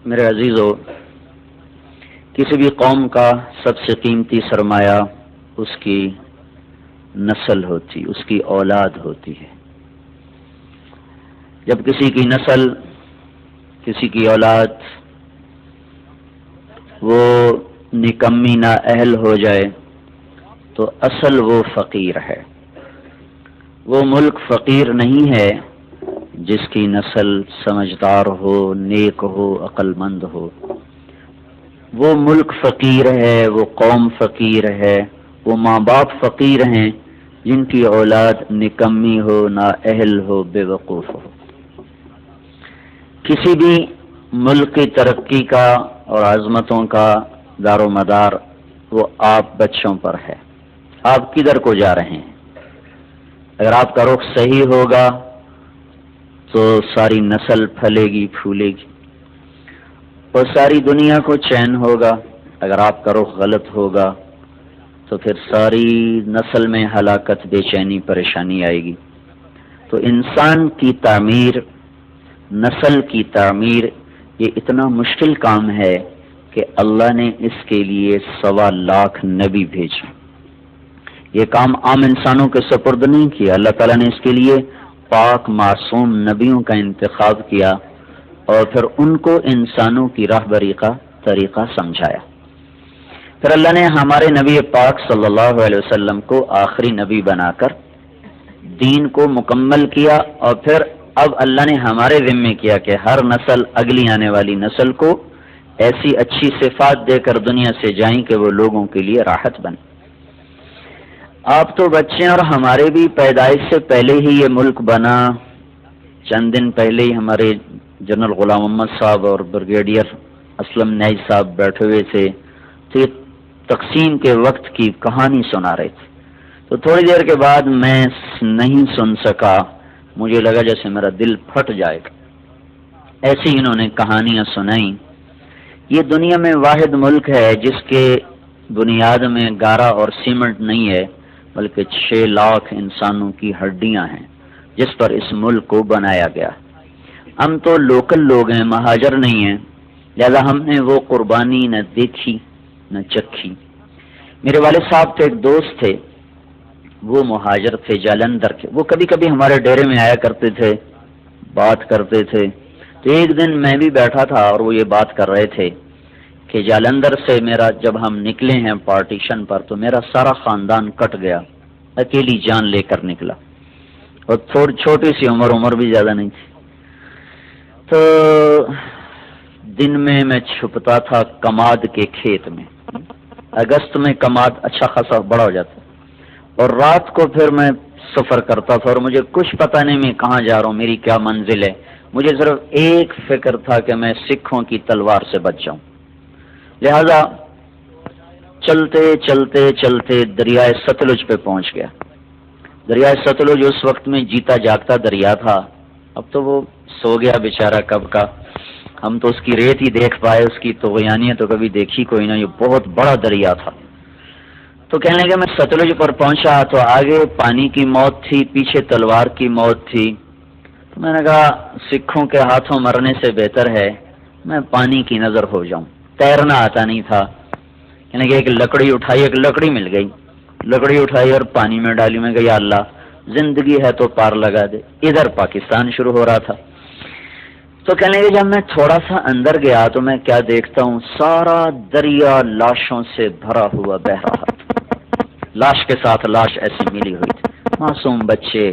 میرے عزیزو، کسی بھی قوم کا سب سے قیمتی سرمایہ اس کی نسل ہوتی، اس کی اولاد ہوتی ہے۔ جب کسی کی نسل، کسی کی اولاد وہ نکمی نااہل ہو جائے تو اصل وہ فقیر ہے۔ وہ ملک فقیر نہیں ہے جس کی نسل سمجھدار ہو، نیک ہو، عقل مند ہو۔ وہ ملک فقیر ہے، وہ قوم فقیر ہے، وہ ماں باپ فقیر ہیں جن کی اولاد نکمی ہو، نااہل ہو، بے وقوف ہو۔ کسی بھی ملک کی ترقی کا اور عظمتوں کا دار و مدار وہ آپ بچوں پر ہے۔ آپ کدھر کو جا رہے ہیں؟ اگر آپ کا رخ صحیح ہوگا تو ساری نسل پھلے گی، پھولے گی اور ساری دنیا کو چین ہوگا۔ اگر آپ کا رخ غلط ہوگا تو پھر ساری نسل میں ہلاکت، بے چینی، پریشانی آئے گی۔ تو انسان کی تعمیر، نسل کی تعمیر، یہ اتنا مشکل کام ہے کہ اللہ نے اس کے لیے 1.25 لاکھ نبی بھیجے۔ یہ کام عام انسانوں کے سپرد نہیں کیا، اللہ تعالیٰ نے اس کے لیے پاک معصوم نبیوں کا انتخاب کیا اور پھر ان کو انسانوں کی راہبری کا طریقہ سمجھایا۔ پھر اللہ نے ہمارے نبی پاک صلی اللہ علیہ وسلم کو آخری نبی بنا کر دین کو مکمل کیا، اور پھر اب اللہ نے ہمارے ذمہ کیا کہ ہر نسل، اگلی آنے والی نسل کو ایسی اچھی صفات دے کر دنیا سے جائیں کہ وہ لوگوں کے لیے راحت بنے۔ آپ تو بچے اور ہمارے بھی پیدائش سے پہلے ہی یہ ملک بنا۔ چند دن پہلے ہی ہمارے جنرل غلام محمد صاحب اور بریگیڈیئر اسلم نیائی صاحب بیٹھے ہوئے تھے تو یہ تقسیم کے وقت کی کہانی سنا رہے تھے۔ تو تھوڑی دیر کے بعد میں نہیں سن سکا، مجھے لگا جیسے میرا دل پھٹ جائے گا۔ ایسی انہوں نے کہانیاں سنائیں۔ یہ دنیا میں واحد ملک ہے جس کے بنیاد میں گارا اور سیمنٹ نہیں ہے، بلکہ 6 لاکھ انسانوں کی ہڈیاں ہیں جس پر اس ملک کو بنایا گیا۔ ہم تو لوکل لوگ ہیں، مہاجر نہیں ہیں، لہذا ہم نے وہ قربانی نہ دیکھی نہ چکھی۔ میرے والد صاحب کے ایک دوست تھے، وہ مہاجر تھے جالندھر کے۔ وہ کبھی کبھی ہمارے ڈیرے میں آیا کرتے تھے، بات کرتے تھے۔ تو ایک دن میں بھی بیٹھا تھا اور وہ یہ بات کر رہے تھے کہ جالندھر سے میرا جب ہم نکلے ہیں پارٹیشن پر تو میرا سارا خاندان کٹ گیا، اکیلی جان لے کر نکلا، اور تھوڑی چھوٹی سی عمر بھی زیادہ نہیں تھی۔ تو دن میں چھپتا تھا کماد کے کھیت میں، اگست میں کماد اچھا خاصا بڑا ہو جاتا، اور رات کو پھر میں سفر کرتا تھا اور مجھے کچھ پتہ نہیں میں کہاں جا رہا ہوں، میری کیا منزل ہے۔ مجھے صرف ایک فکر تھا کہ میں سکھوں کی تلوار سے بچ جاؤں۔ لہذا چلتے چلتے چلتے دریائے ستلج پہ پہنچ گیا۔ دریائے ستلج اس وقت میں جیتا جاگتا دریا تھا، اب تو وہ سو گیا بیچارہ کب کا۔ ہم تو اس کی ریت ہی دیکھ پائے، اس کی طغیانیت تو کبھی دیکھی کوئی نہ، یہ بہت بڑا دریا تھا۔ تو کہنے لگے میں ستلج پر پہنچا تو آگے پانی کی موت تھی، پیچھے تلوار کی موت تھی۔ تو میں نے کہا سکھوں کے ہاتھوں مرنے سے بہتر ہے میں پانی کی نظر ہو جاؤں۔ تیرنا آتا نہیں تھا، یعنی کہ ایک لکڑی اٹھائی، ایک لکڑی مل گئی، لکڑی اٹھائی اور پانی میں ڈالی۔ میں کہ یا اللہ زندگی ہے تو پار لگا دے۔ ادھر پاکستان شروع ہو رہا تھا۔ تو کہنے لگے جب میں تھوڑا سا اندر گیا تو میں کیا دیکھتا ہوں، سارا دریا لاشوں سے بھرا ہوا بہ رہا تھا، لاش کے ساتھ لاش ایسی ملی ہوئی تھی، معصوم بچے،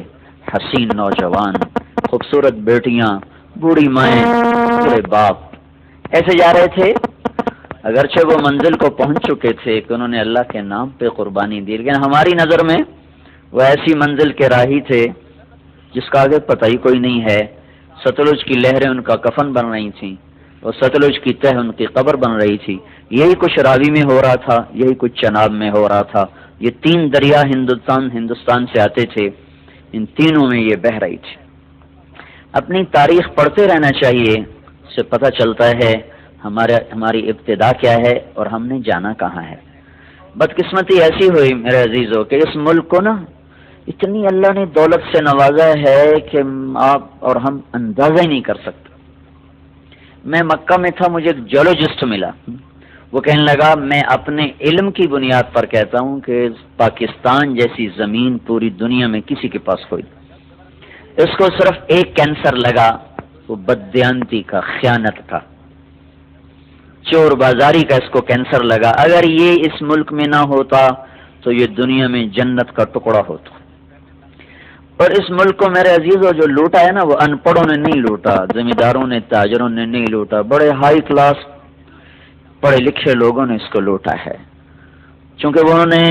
حسین نوجوان، خوبصورت بیٹیاں، بوڑھی مائیں، بوڑھے باپ ایسے جا رہے تھے۔ اگرچہ وہ منزل کو پہنچ چکے تھے کہ انہوں نے اللہ کے نام پہ قربانی دی، لیکن ہماری نظر میں وہ ایسی منزل کے راہی تھے جس کا آگے پتہ ہی کوئی نہیں ہے۔ ستلج کی لہریں ان کا کفن بن رہی تھیں اور ستلج کی تہ ان کی قبر بن رہی تھی۔ یہی کچھ راوی میں ہو رہا تھا، یہی کچھ چناب میں ہو رہا تھا۔ یہ 3 دریا ہندوستان سے آتے تھے، ان تینوں میں یہ بہہ رہی تھی۔ اپنی تاریخ پڑھتے رہنا چاہیے، اس سے پتہ چلتا ہے ہماری ابتدا کیا ہے اور ہم نے جانا کہاں ہے۔ بدقسمتی ایسی ہوئی میرے عزیزوں کہ اس ملک کو نا اتنی اللہ نے دولت سے نوازا ہے کہ آپ اور ہم اندازہ ہی نہیں کر سکتے۔ میں مکہ میں تھا، مجھے ایک جیولوجسٹ ملا، وہ کہنے لگا میں اپنے علم کی بنیاد پر کہتا ہوں کہ پاکستان جیسی زمین پوری دنیا میں کسی کے پاس کوئی، اس کو صرف ایک کینسر لگا، وہ بددیانتی کا، خیانت کا، چور بازاری کا اس کو کینسر لگا۔ اگر یہ اس ملک میں نہ ہوتا تو یہ دنیا میں جنت کا ٹکڑا ہوتا۔ اور اس ملک کو میرے عزیزوں جو لوٹا ہے نا، وہ ان پڑھوں نے نہیں لوٹا، زمینداروں نے، تاجروں نے نہیں لوٹا، بڑے ہائی کلاس پڑھے لکھے لوگوں نے اس کو لوٹا ہے، چونکہ وہ انہوں نے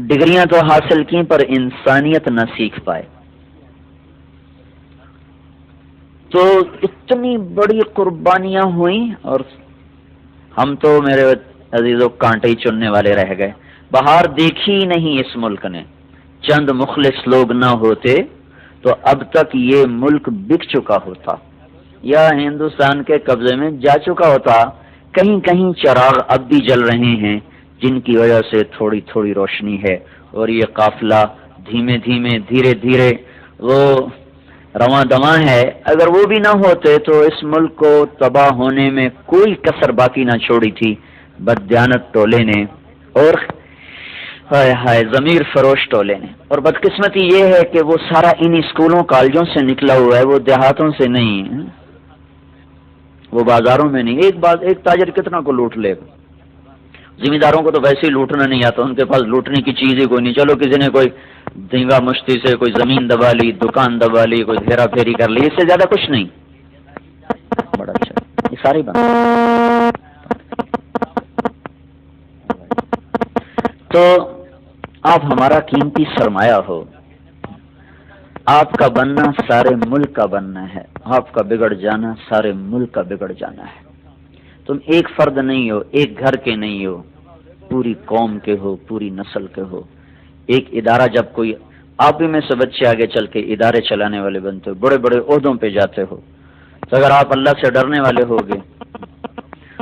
ڈگریاں تو حاصل کی پر انسانیت نہ سیکھ پائے۔ تو اتنی بڑی قربانیاں ہوئیں اور ہم تو میرے عزیزوں کانٹے ہی چننے والے رہ گئے۔ بہار دیکھی نہیں اس ملک نے، چند مخلص لوگ نہ ہوتے تو اب تک یہ ملک بک چکا ہوتا یا ہندوستان کے قبضے میں جا چکا ہوتا۔ کہیں کہیں چراغ اب بھی جل رہے ہیں جن کی وجہ سے تھوڑی تھوڑی روشنی ہے، اور یہ قافلہ دھیمے دھیمے دھیرے دھیرے وہ رواں دواں ہے۔ اگر وہ بھی نہ ہوتے تو اس ملک کو تباہ ہونے میں کوئی کسر باقی نہ چھوڑی تھی بددیانت ٹولے نے اور ہائے ہائے ضمیر فروش ٹولے نے۔ اور بدقسمتی یہ ہے کہ وہ سارا انہی اسکولوں کالجوں سے نکلا ہوا ہے، وہ دیہاتوں سے نہیں ہے، وہ بازاروں میں نہیں۔ ایک تاجر کتنا کو لوٹ لے گا؟ زمینداروں کو تو ویسے ہی لوٹنا نہیں آتا، ان کے پاس لوٹنے کی چیز ہی کوئی نہیں۔ چلو کسی نے کوئی دھینگا مشتی سے کوئی زمین دبا لی، دکان دبا لی، کوئی ہیرا پھیری کر لی، اس سے زیادہ کچھ نہیں۔ بڑا اچھا، یہ ساری بات۔ تو آپ ہمارا قیمتی سرمایہ ہو، آپ کا بننا سارے ملک کا بننا ہے، آپ کا بگڑ جانا سارے ملک کا بگڑ جانا ہے۔ تم ایک فرد نہیں ہو، ایک گھر کے نہیں ہو، پوری قوم کے ہو، پوری نسل کے ہو۔ ایک ادارہ جب کوئی، آپ بھی میں سے بچے آگے چل کے ادارے چلانے والے بنتے ہو، بڑے بڑے عہدوں پہ جاتے ہو، تو اگر آپ اللہ سے ڈرنے والے ہوگے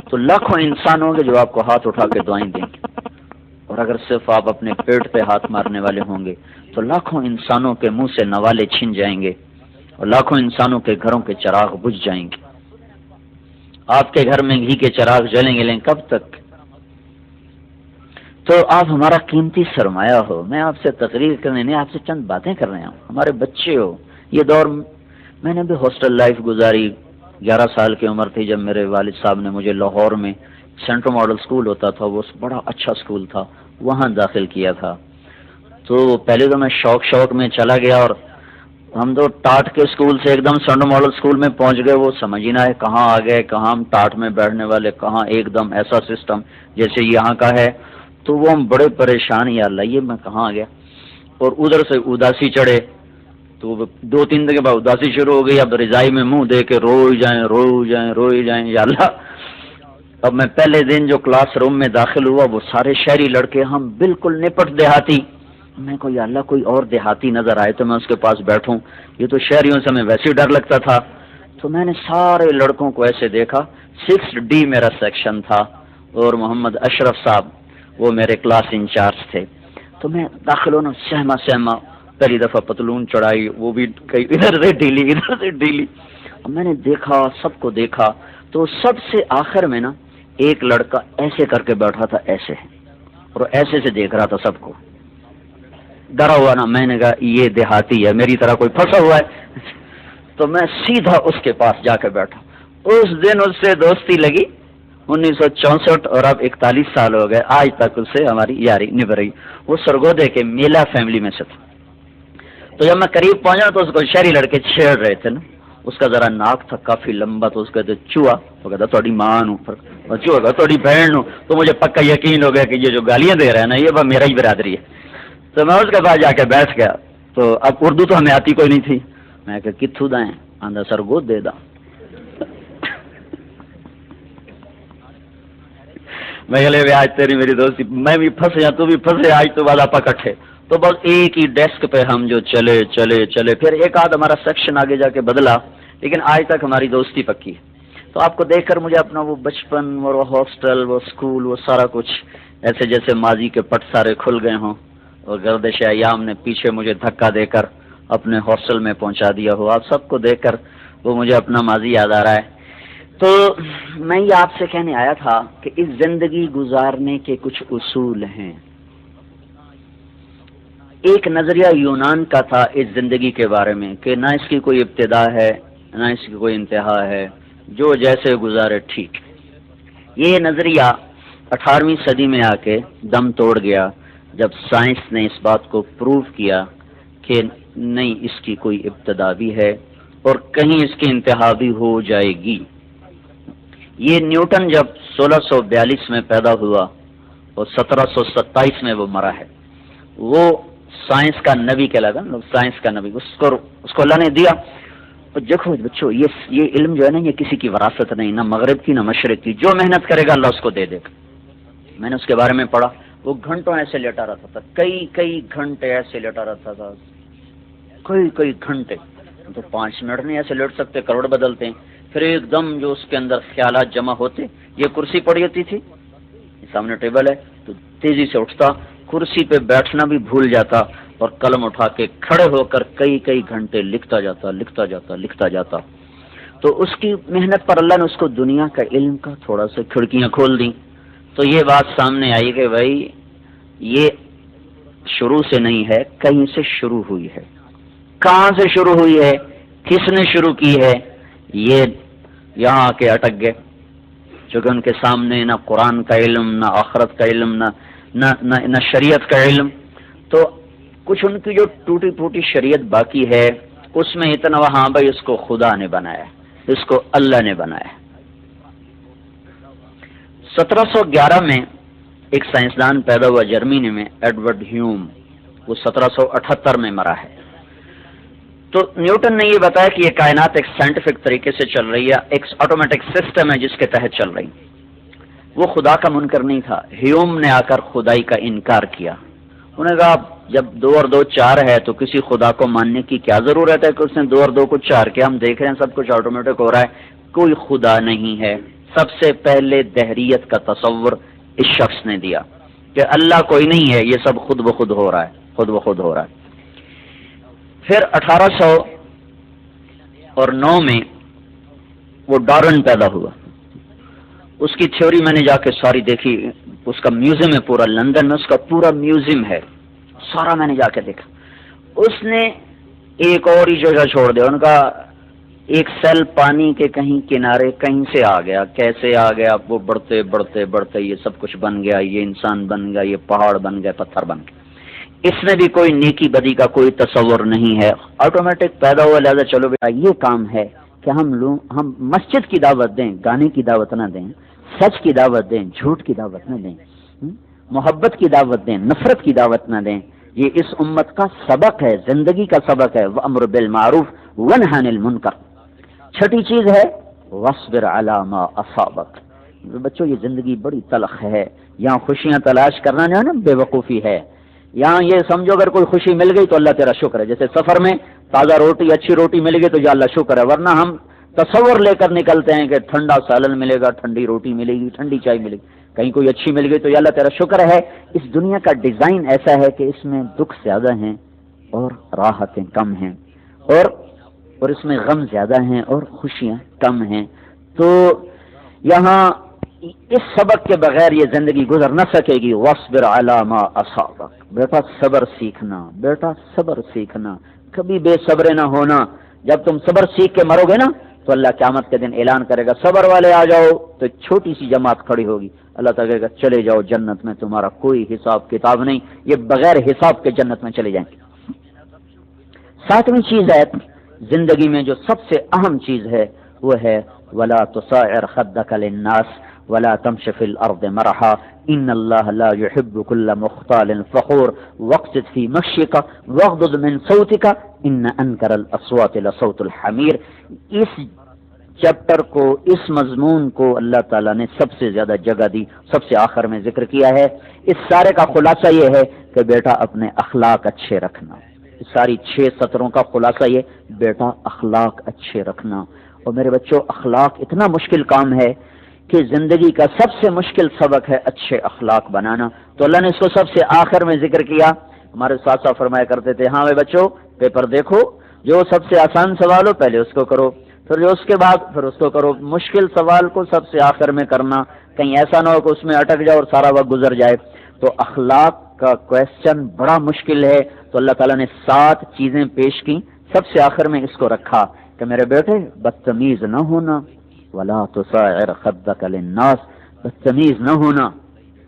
تو لاکھوں انسان ہوں گے جو آپ کو ہاتھ اٹھا کے دعائیں دیں گے، اور اگر صرف آپ اپنے پیٹ پہ ہاتھ مارنے والے ہوں گے تو لاکھوں انسانوں کے منہ سے نوالے چھن جائیں گے اور لاکھوں انسانوں کے گھروں کے چراغ بجھ جائیں گے۔ آپ کے گھر میں گھی کے چراغ جلیں گے، لیکن کب تک؟ تو آپ ہمارا قیمتی سرمایہ ہو۔ میں آپ سے تقریر کرنے نہیں، آپ سے چند باتیں کر رہے ہوں، ہمارے بچے ہو۔ یہ دور میں نے بھی ہاسٹل لائف گزاری، 11 سال کی عمر تھی جب میرے والد صاحب نے مجھے لاہور میں سینٹرل ماڈل اسکول ہوتا تھا، وہ بڑا اچھا اسکول تھا، وہاں داخل کیا تھا۔ تو پہلے تو میں شوق میں چلا گیا، اور ہم تو ٹاٹ کے اسکول سے ایک دم سینٹرل ماڈل اسکول میں پہنچ گئے۔ وہ سمجھ ہی نہ ہے کہاں آ گئے، کہاں ہم ٹاٹ میں بیٹھنے والے، کہاں ایک دم ایسا سسٹم جیسے یہاں کا ہے۔ تو وہ ہم بڑے پریشان، یا اللہ یہ میں کہاں آ گیا۔ اور ادھر سے اداسی چڑھے، تو 2-3 دن کے بعد اداسی شروع ہو گئی۔ اب رضائی میں منہ دے کے روئی جائیں یا اللہ۔ اب میں پہلے دن جو کلاس روم میں داخل ہوا، وہ سارے شہری لڑکے، ہم بالکل نپٹ دیہاتی۔ میں کو یا اللہ کوئی اور دیہاتی نظر آئے تو میں اس کے پاس بیٹھوں، یہ تو شہریوں سے ہمیں ویسے ہی ڈر لگتا تھا۔ تو میں نے سارے لڑکوں کو ایسے دیکھا، 6D میرا سیکشن تھا، اور محمد اشرف صاحب وہ میرے کلاس انچارج تھے۔ تو میں داخل ہونا، سہما پہلی دفعہ پتلون چڑھائی، وہ بھی کئی ادھر سے ڈھیلی۔ میں نے دیکھا، سب کو دیکھا، تو سب سے آخر میں نا ایک لڑکا ایسے کر کے بیٹھا تھا، ایسے، اور ایسے سے دیکھ رہا تھا سب کو، ڈرا ہوا نا۔ میں نے کہا یہ دیہاتی ہے، میری طرح کوئی پھنسا ہوا ہے۔ تو میں سیدھا اس کے پاس جا کے بیٹھا۔ اس دن اس سے دوستی لگی، 1964، اور اب 41 سال ہو گئے، آج تک اس سے ہماری یاری نبھ رہی۔ وہ سرگودے کے میلا فیملی میں سے تھا۔ تو جب میں قریب پہنچا تو اس کو شہری لڑکے چھیڑ رہے تھے نا، اس کا ذرا ناک تھا کافی لمبا، تو اس کا چوہا، وہ کہتا تھوڑی ماں نو، اور چوہا کہتا تھوڑی بہن نو۔ تو مجھے پکا یقین ہو گیا کہ یہ جو گالیاں دے رہا ہے نا، یہ میرا ہی برادری ہے۔ تو میں اس کے پاس جا کے بیٹھ گیا۔ تو اب اردو تو ہمیں آتی کوئی نہیں تھی، میں کہ کتھو دائیں آندھا سرگود دے دا۔ میں کہ آج تیری میری دوستی، میں بھی پھنسے تو بھی پھنسے، آج تو بعد آپ اکٹھے۔ تو بس ایک ہی ڈیسک پہ ہم جو چلے، پھر ایک آدھ ہمارا سیکشن آگے جا کے بدلا، لیکن آج تک ہماری دوستی پکی ہے۔ تو آپ کو دیکھ کر مجھے اپنا وہ بچپن اور وہ ہاسٹل، وہ اسکول، وہ سارا کچھ ایسے جیسے ماضی کے پٹ سارے کھل گئے ہوں، اور گردش ایام نے پیچھے مجھے دھکا دے کر اپنے ہاسٹل میں پہنچا دیا ہو۔ آپ سب کو دیکھ کر وہ مجھے اپنا ماضی یاد آ رہا ہے۔ تو میں یہ آپ سے کہنے آیا تھا کہ اس زندگی گزارنے کے کچھ اصول ہیں. ایک نظریہ یونان کا تھا اس زندگی کے بارے میں کہ نہ اس کی کوئی ابتدا ہے نہ اس کی کوئی انتہا ہے، جو جیسے گزارے ٹھیک. یہ نظریہ 18ویں صدی میں آ کے دم توڑ گیا جب سائنس نے اس بات کو پروو کیا کہ نہیں، اس کی کوئی ابتدا بھی ہے اور کہیں اس کی انتہا بھی ہو جائے گی. یہ نیوٹن جب 1642 میں پیدا ہوا اور 1727 میں وہ مرا ہے. وہ سائنس کا نبی کہلاتا ہے، سائنس کا نبی. اس کو اللہ نے دیا. اور دیکھو بچوں، یہ علم جو ہے نا، یہ کسی کی وراثت نہیں، نہ مغرب کی نہ مشرق کی. جو محنت کرے گا اللہ اس کو دے دے گا. میں نے اس کے بارے میں پڑھا. وہ گھنٹوں ایسے لیٹا رہتا تھا، کئی گھنٹے ایسے لیٹا رہتا تھا، کئی گھنٹے. تو 5 منٹ نہیں ایسے لیٹ سکتے، کروڑ بدلتے ہیں. پھر ایک دم جو اس کے اندر خیالات جمع ہوتے، یہ کرسی پڑی ہوتی تھی، سامنے ٹیبل ہے، تو تیزی سے اٹھتا، کرسی پہ بیٹھنا بھی بھول جاتا اور قلم اٹھا کے کھڑے ہو کر کئی گھنٹے لکھتا جاتا. تو اس کی محنت پر اللہ نے اس کو دنیا کا علم کا تھوڑا سا کھڑکیاں کھول دیں. تو یہ بات سامنے آئی کہ بھائی یہ شروع سے نہیں ہے، کہیں سے شروع ہوئی ہے. کہاں سے شروع ہوئی ہے، کس نے شروع کی ہے، یہ یہاں آ کے اٹک گئے. چونکہ ان کے سامنے نہ قرآن کا علم، نہ آخرت کا علم، نہ شریعت کا علم. تو کچھ ان کی جو ٹوٹی پھوٹی شریعت باقی ہے، اس میں اتنا وہاں بھائی اس کو خدا نے بنایا، اس کو اللہ نے بنایا. 1711 میں ایک سائنسدان پیدا ہوا جرمنی میں، ایڈورڈ ہیوم. وہ 1778 میں مرا ہے. تو نیوٹن نے یہ بتایا کہ یہ کائنات ایک سائنٹیفک طریقے سے چل رہی ہے، ایک آٹومیٹک سسٹم ہے جس کے تحت چل رہی. وہ خدا کا منکر نہیں تھا. ہیوم نے آ کر خدائی کا انکار کیا. انہوں نے کہا جب 2 اور 2 4 ہے تو کسی خدا کو ماننے کی کیا ضرورت ہے کہ اس نے 2 اور 2 کو 4 کیا. ہم دیکھ رہے ہیں سب کچھ آٹومیٹک ہو رہا ہے، کوئی خدا نہیں ہے. سب سے پہلے دہریت کا تصور اس شخص نے دیا کہ اللہ کوئی نہیں ہے، یہ سب خود بخود ہو رہا ہے. پھر 1809 میں وہ ڈارون پیدا ہوا. اس کی تھیوری میں نے جا کے ساری دیکھی. اس کا میوزیم ہے پورا لندن میں، اس کا پورا میوزیم ہے، سارا میں نے جا کے دیکھا. اس نے ایک اور ہی جگہ چھوڑ دیا. ان کا ایک سیل پانی کے کہیں کنارے کہیں سے آ گیا، کیسے آ گیا، وہ بڑھتے یہ سب کچھ بن گیا، یہ انسان بن گیا، یہ پہاڑ بن گیا، پتھر بن گیا. اس میں بھی کوئی نیکی بدی کا کوئی تصور نہیں ہے، آٹومیٹک پیدا ہوا. لہٰذا چلو بیٹا یہ کام ہے کہ ہم مسجد کی دعوت دیں، گانے کی دعوت نہ دیں، سچ کی دعوت دیں، جھوٹ کی دعوت نہ دیں، محبت کی دعوت دیں، نفرت کی دعوت نہ دیں. یہ اس امت کا سبق ہے، زندگی کا سبق ہے. وَأَمْرُ بِالْمَعْرُوفِ وَنْهَى عَنِ الْمُنْكَرِ. چھٹی چیز ہے وَاصْبِرْ عَلَى مَا أَصَابَكَ. بچوں یہ زندگی بڑی تلخ ہے. یہاں خوشیاں تلاش کرنا جو ہے نا بے وقوفی ہے. یہاں یہ سمجھو اگر کوئی خوشی مل گئی تو اللہ تیرا شکر ہے. جیسے سفر میں تازہ روٹی، اچھی روٹی مل گئی تو یا اللہ شکر ہے. ورنہ ہم تصور لے کر نکلتے ہیں کہ ٹھنڈا سالن ملے گا، ٹھنڈی روٹی ملے گی، ٹھنڈی چائے ملے گی. کہیں کوئی اچھی مل گئی تو یا اللہ تیرا شکر ہے. اس دنیا کا ڈیزائن ایسا ہے کہ اس میں دکھ زیادہ ہیں اور راحتیں کم ہیں، اور اس میں غم زیادہ ہیں اور خوشیاں کم ہیں. تو یہاں اس سبق کے بغیر یہ زندگی گزر نہ سکے گی. وَاصْبِرْ عَلَى مَا أَصَابَكَ. بیٹا صبر سیکھنا، کبھی بے صبر نہ ہونا. جب تم صبر سیکھ کے مرو گے نا تو اللہ قیامت کے دن اعلان کرے گا صبر والے آ جاؤ. تو چھوٹی سی جماعت کھڑی ہوگی. اللہ تعالیٰ کہے گا چلے جاؤ جنت میں، تمہارا کوئی حساب کتاب نہیں، یہ بغیر حساب کے جنت میں چلے جائیں گے. 7ویں چیز ہے زندگی میں جو سب سے اہم چیز ہے وہ ہے وَلَا تُصَعِّرْ خَدَّكَ لِلنَّاسِ وَلَا تَمْشِ فِي الْأَرْضِ مَرَحًا إِنَّ اللَّهَ لَا يُحِبُّ كُلَّ مُخْتَالٍ فَخُورٍ وَاقْصِدْ فِي مَشْيِكَ وَاغْضُضْ مِنْ صَوْتِكَ إِنَّ أَنكَرَ الْأَصْوَاتِ لَصَوْتُ الْحَمِيرِ. اس چیپٹر کو، اس مضمون کو اللہ تعالیٰ نے سب سے زیادہ جگہ دی، سب سے آخر میں ذکر کیا ہے. اس سارے کا خلاصہ یہ ہے کہ بیٹا اپنے اخلاق اچھے رکھنا. اس ساری 6 سطروں کا خلاصہ یہ، بیٹا اخلاق اچھے رکھنا. اور میرے بچوں اخلاق اتنا مشکل کام ہے کہ زندگی کا سب سے مشکل سبق ہے اچھے اخلاق بنانا. تو اللہ نے اس کو سب سے آخر میں ذکر کیا. ہمارے ساتھ ساتھ فرمایا کرتے تھے ہاں بھائی بچوں پیپر دیکھو، جو سب سے آسان سوال ہو پہلے اس کو کرو، پھر جو اس کے بعد پھر اس کو کرو. مشکل سوال کو سب سے آخر میں کرنا، کہیں ایسا نہ ہو کہ اس میں اٹک جاؤ اور سارا وقت گزر جائے. تو اخلاق کا کویسچن بڑا مشکل ہے، تو اللہ تعالیٰ نے 7 چیزیں پیش کی، سب سے آخر میں اس کو رکھا کہ میرے بیٹے بدتمیز نہ ہونا، ولا تصعر خدک للناس، بدتمیز نہ ہونا،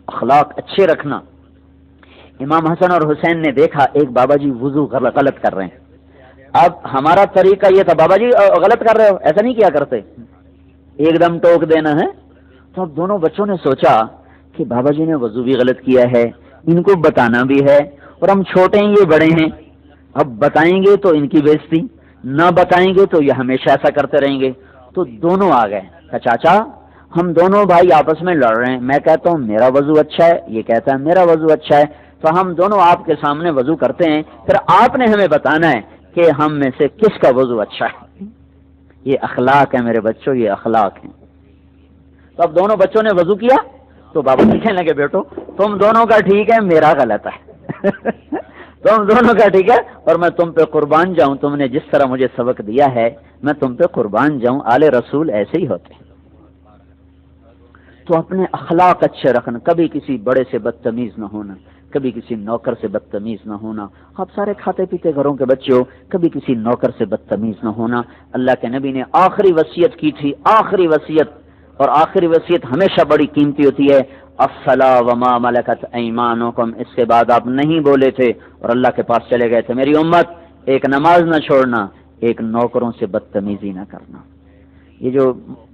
اخلاق اچھے رکھنا. امام حسن اور حسین نے دیکھا ایک بابا جی وضو غلط کر رہے ہیں. اب ہمارا طریقہ یہ تھا، بابا جی غلط کر رہے ہو، ایسا نہیں کیا کرتے، ایک دم ٹوک دینا ہے. تو اب دونوں بچوں نے سوچا کہ بابا جی نے وضو بھی غلط کیا ہے، ان کو بتانا بھی ہے، اور ہم چھوٹے ہیں یہ بڑے ہیں، اب بتائیں گے تو ان کی بےزتی، نہ بتائیں گے تو یہ ہمیشہ ایسا کرتے رہیں گے. تو دونوں آ گئے کہ چاچا ہم دونوں بھائی آپس میں لڑ رہے ہیں، میں کہتا ہوں میرا وضو اچھا ہے، یہ کہتا ہے میرا وضو اچھا ہے، تو ہم دونوں آپ کے سامنے وضو کرتے ہیں، پھر آپ نے ہمیں بتانا ہے کہ ہم میں سے کس کا وضو اچھا ہے. یہ اخلاق ہے میرے بچوں، یہ اخلاق ہے. تو اب دونوں بچوں نے وضو کیا تو بابا جی کہنے لگے بیٹو تم دونوں کا ٹھیک ہے، میرا غلط ہے. تم دونوں کا ٹھیک ہے اور میں تم پہ قربان جاؤں، تم نے جس طرح مجھے سبق دیا ہے میں تم پہ قربان جاؤں. آل رسول ایسے ہی ہوتے ہیں. تو اپنے اخلاق اچھے رکھنا، کبھی کسی بڑے سے بدتمیز نہ ہونا، کبھی کسی نوکر سے بدتمیز نہ ہونا. آپ سارے کھاتے پیتے گھروں کے بچے ہو، کبھی کسی نوکر سے بدتمیز نہ ہونا. اللہ کے نبی نے آخری وصیت کی تھی، آخری وصیت، اور آخری وصیت ہمیشہ بڑی قیمتی ہوتی ہے، الصلاۃ وما ملکت ایمانکم. اس کے بعد آپ نہیں بولے تھے اور اللہ کے پاس چلے گئے تھے، میری امت ایک نماز نہ چھوڑنا، ایک نوکروں سے بدتمیزی نہ کرنا. یہ جو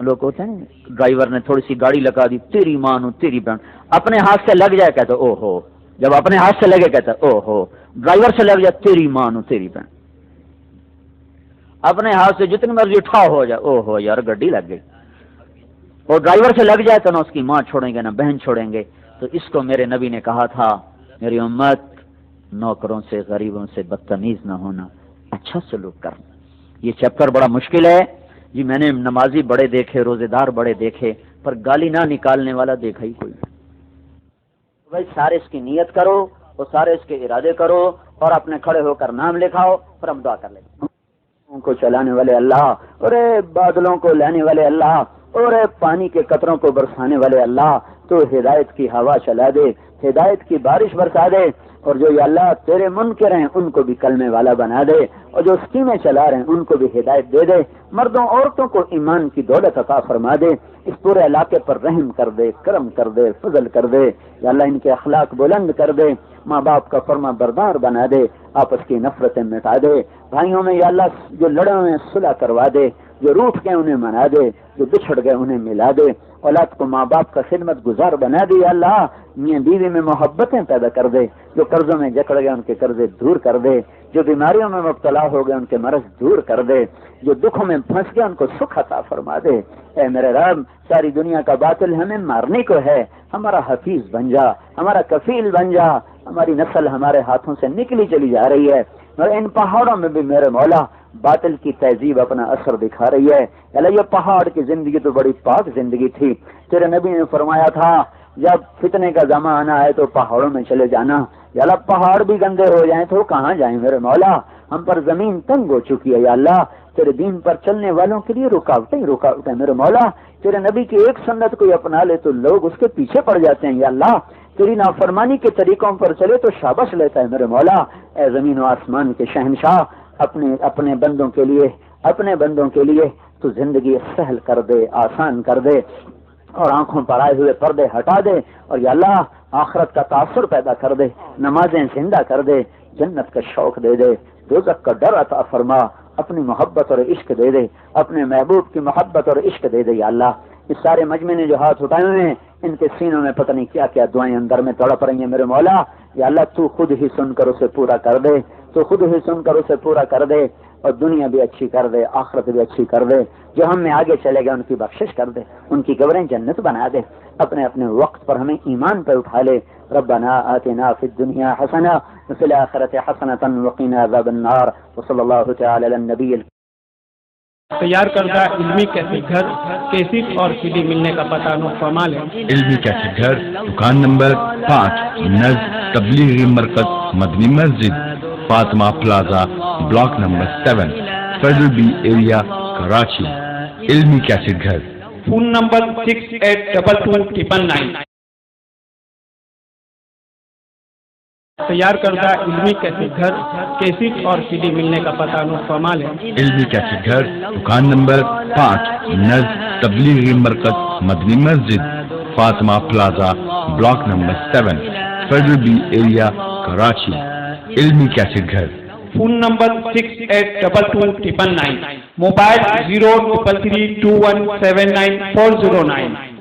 لوگ ہوتے ہیں ڈرائیور نے تھوڑی سی گاڑی لگا دی، تیری مانو تیری بہن، اپنے ہاتھ سے لگ جائے کہتے او ہو، جب اپنے ہاتھ سے لگے کہتا او ہو، ڈرائیور سے لگ جائے تیری مانو تیری بہن، اپنے ہاتھ سے جتنی مرضی اٹھا ہو جائے او ہو یار گڈی لگ گئی. اور ڈرائیور سے لگ جائے تو نہ اس کی ماں چھوڑیں گے نہ بہن چھوڑیں گے. تو اس کو میرے نبی نے کہا تھا میری امت نوکروں سے غریبوں سے بدتمیز نہ ہونا، اچھا سلوک کرنا. یہ چیپٹر بڑا مشکل ہے جی. میں نے نمازی بڑے دیکھے، روزے دار بڑے دیکھے، پر گالی نہ نکالنے والا دیکھا ہی کوئی نہیں. بھائی سارے اس کی نیت کرو اور سارے اس کے ارادے کرو اور اپنے کھڑے ہو کر نام لکھاؤ، پھر ہم دعا کر لیں گے. کو چلانے والے اللہ، اور بادلوں کو لانے والے اللہ، اور پانی کے قطروں کو برسانے والے اللہ، تو ہدایت کی ہوا چلا دے، ہدایت کی بارش برسا دے، اور جو یا اللہ تیرے منکر ہیں ان کو بھی کلمے والا بنا دے، اور جو اسکیمیں چلا رہے ہیں ان کو بھی ہدایت دے دے. مردوں عورتوں کو ایمان کی دولت عطا فرما دے. اس پورے علاقے پر رحم کر دے، کرم کر دے، فضل کر دے. یا اللہ ان کے اخلاق بلند کر دے، ماں باپ کا فرما بردار بنا دے، آپس کی نفرتیں مٹا دے. بھائیوں میں یا اللہ جو لڑے ہوئے ہیں صلح کروا دے، جو روٹھ گئے انہیں منا دے، جو بچھڑ گئے انہیں ملا دے. اولاد کو ماں باپ کا خدمت گزار بنا دے. یا اللہ میاں بیوی میں محبتیں پیدا کر دے. جو قرضوں میں جکڑ گئے ان کے قرضے دور کر دے. جو بیماریوں میں مبتلا ہو گئے ان کے مرض دور کر دے. جو دکھوں میں پھنس گئے ان کو سکھ عطا فرما دے. اے میرے رب ساری دنیا کا باطل ہمیں مارنے کو ہے، ہمارا حفیظ بن جا، ہمارا کفیل بن جا. ہماری نسل ہمارے ہاتھوں سے نکلی چلی جا رہی ہے، اور ان پہاڑوں میں بھی میرے مولا باطل کی تہذیب اپنا اثر دکھا رہی ہے. اللہ یہ پہاڑ کی زندگی تو بڑی پاک زندگی تھی. تیرے نبی نے فرمایا تھا جب فتنے کا زمانہ آئے تو پہاڑوں میں چلے جانا. یا اللہ پہاڑ بھی گندے ہو جائیں تو کہاں جائیں میرے مولا، ہم پر زمین تنگ ہو چکی ہے. یا اللہ تیرے دین پر چلنے والوں کے لیے رکاوٹیں میرے مولا. تیرے نبی کی ایک سنت کوئی اپنا لے تو لوگ اس کے پیچھے پڑ جاتے ہیں. یا اللہ تیری نافرمانی کے طریقوں پر چلے تو شاباش لیتا ہے میرے مولا. اے زمین و آسمان کے شہنشاہ، اپنے بندوں کے لیے تو زندگی سہل کر دے، آسان کر دے، اور آنکھوں پر آئے ہوئے پردے ہٹا دے. اور یا اللہ آخرت کا تاثر پیدا کر دے، نمازیں زندہ کر دے، جنت کا شوق دے دے، دوزخ کا ڈر عطا فرما، اپنی محبت اور عشق دے دے، اپنے محبوب کی محبت اور عشق دے دے. یا اللہ اس سارے مجمع نے جو ہاتھ اٹھائے ہوئے ہیں ان کے سینوں میں پتہ نہیں کیا کیا دعائیں اندر میں تڑپ رہی ہیں میرے مولا. یا اللہ تو خود ہی سن کر اسے پورا کر دے، تو خود ہی سن کر اسے پورا کر دے، اور دنیا بھی اچھی کر دے، آخرت بھی اچھی کر دے. جو ہم میں آگے چلے گئے ان کی بخشش کر دے، ان کی قبریں جنت بنا دے. اپنے وقت پر ہمیں ایمان پہ اٹھا لے. ربنا آتنا فی الدنیا حسنہ وفی الآخرۃ حسنۃ وقنا عذاب النار. وصلی اللہ تعالی علی النبی. تیار کردہ علمی کیسٹ گھر، کیسٹ اور CD ملنے کا پتہ نوفرما لیں. علمی کیسٹ گھر، دکان نمبر 5، نز تبلیغی مرکز مدنی مسجد، Fatima plaza, block number 7، federal be area, Karachi علمی کیسٹ گھر فون نمبر 68222999 تیار کردہ علمی کیسٹ گھر کیسٹ اور سی ڈی ملنے کا پتہ نوٹ فرما لیں۔ علمی کیسٹ گھر دکان نمبر 5 نزد تبلیغی مرکز مدنی مسجد Fatima plaza block number 7 federal be area Karachi علمی کیسٹ گھر فون نمبر 68222999 موبائل 03332179409